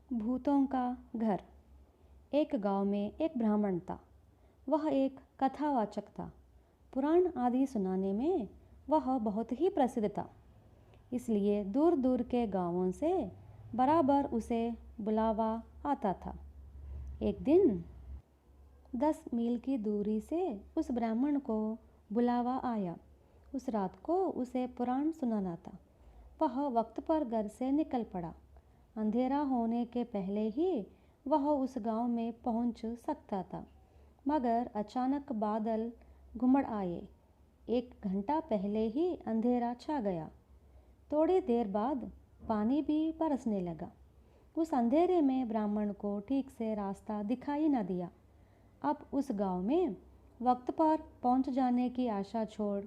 भूतों का घर। एक गांव में एक ब्राह्मण था। वह एक कथावाचक था। पुराण आदि सुनाने में वह बहुत ही प्रसिद्ध था। इसलिए दूर दूर के गांवों से बराबर उसे बुलावा आता था। एक दिन 10 मील की दूरी से उस ब्राह्मण को बुलावा आया। उस रात को उसे पुराण सुनाना था। वह वक्त पर घर से निकल पड़ा। अंधेरा होने के पहले ही वह उस गांव में पहुंच सकता था, मगर अचानक बादल घुमड़ आए। 1 घंटा पहले ही अंधेरा छा गया। थोड़ी देर बाद पानी भी बरसने लगा। उस अंधेरे में ब्राह्मण को ठीक से रास्ता दिखाई न दिया। अब उस गांव में वक्त पर पहुंच जाने की आशा छोड़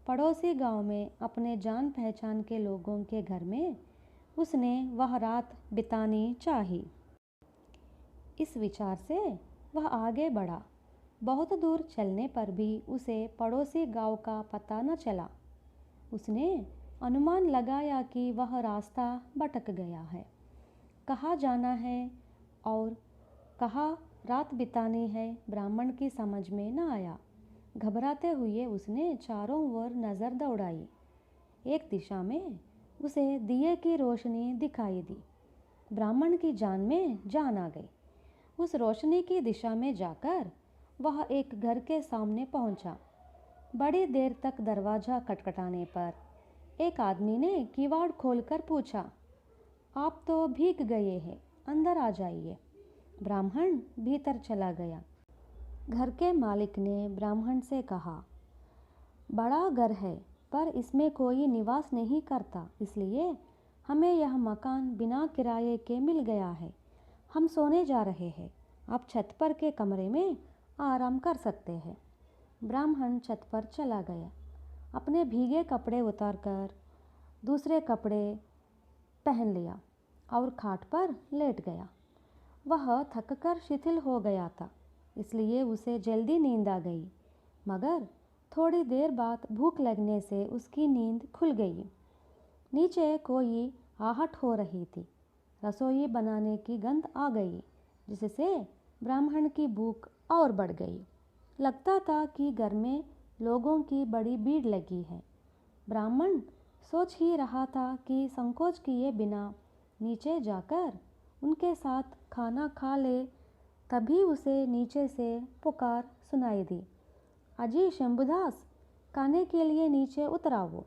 पड़ोसी गांव में अपने जान पहचान के लोगों के घर में उसने वह रात बितानी चाही। इस विचार से वह आगे बढ़ा। बहुत दूर चलने पर भी उसे पड़ोसी गांव का पता न चला। उसने अनुमान लगाया कि वह रास्ता भटक गया है। कहाँ जाना है और कहाँ रात बितानी है, ब्राह्मण की समझ में न आया। घबराते हुए उसने चारों ओर नज़र दौड़ाई। एक दिशा में उसे दिए की रोशनी दिखाई दी। ब्राह्मण की जान में जान आ गई। उस रोशनी की दिशा में जाकर वह एक घर के सामने पहुंचा। बड़ी देर तक दरवाज़ा खटखटाने पर एक आदमी ने किवाड़ खोलकर पूछा, आप तो भीग गए हैं, अंदर आ जाइए। ब्राह्मण भीतर चला गया। घर के मालिक ने ब्राह्मण से कहा, बड़ा घर है पर इसमें कोई निवास नहीं करता, इसलिए हमें यह मकान बिना किराए के मिल गया है। हम सोने जा रहे हैं। आप छत पर के कमरे में आराम कर सकते हैं। ब्राह्मण छत पर चला गया। अपने भीगे कपड़े उतारकर दूसरे कपड़े पहन लिया और खाट पर लेट गया। वह थककर शिथिल हो गया था, इसलिए उसे जल्दी नींद आ गई, मगर थोड़ी देर बाद भूख लगने से उसकी नींद खुल गई। नीचे कोई आहट हो रही थी। रसोई बनाने की गंध आ गई, जिससे ब्राह्मण की भूख और बढ़ गई। लगता था कि घर में लोगों की बड़ी भीड़ लगी है। ब्राह्मण सोच ही रहा था कि संकोच किए बिना नीचे जाकर उनके साथ खाना खा ले। तभी उसे नीचे से पुकार सुनाई दी, अजी शंभुदास, खाने के लिए नीचे उतराओ।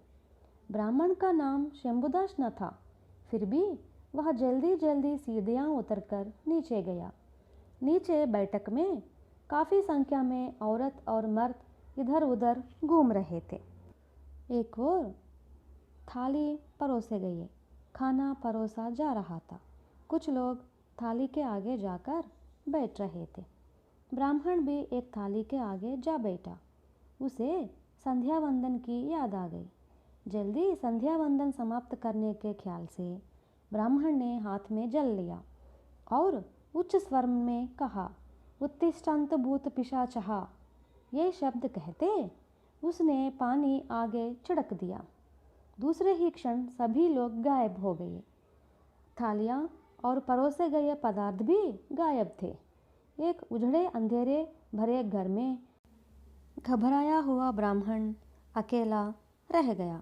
ब्राह्मण का नाम शंभुदास न था, फिर भी वह जल्दी जल्दी सीढ़ियाँ उतरकर नीचे गया। नीचे बैठक में काफ़ी संख्या में औरत और मर्द इधर उधर घूम रहे थे। एक और थाली परोसे गए, खाना परोसा जा रहा था। कुछ लोग थाली के आगे जाकर बैठ रहे थे। ब्राह्मण भी एक थाली के आगे जा बैठा। उसे संध्या वंदन की याद आ गई। जल्दी संध्या वंदन समाप्त करने के ख्याल से ब्राह्मण ने हाथ में जल लिया और उच्च स्वर में कहा, उत्तिष्ठन्त भूत पिशाचः। ये शब्द कहते उसने पानी आगे छिड़क दिया। दूसरे ही क्षण सभी लोग गायब हो गए। थालियाँ और परोसे गए पदार्थ भी गायब थे। एक उजड़े अंधेरे भरे घर में घबराया हुआ ब्राह्मण अकेला रह गया।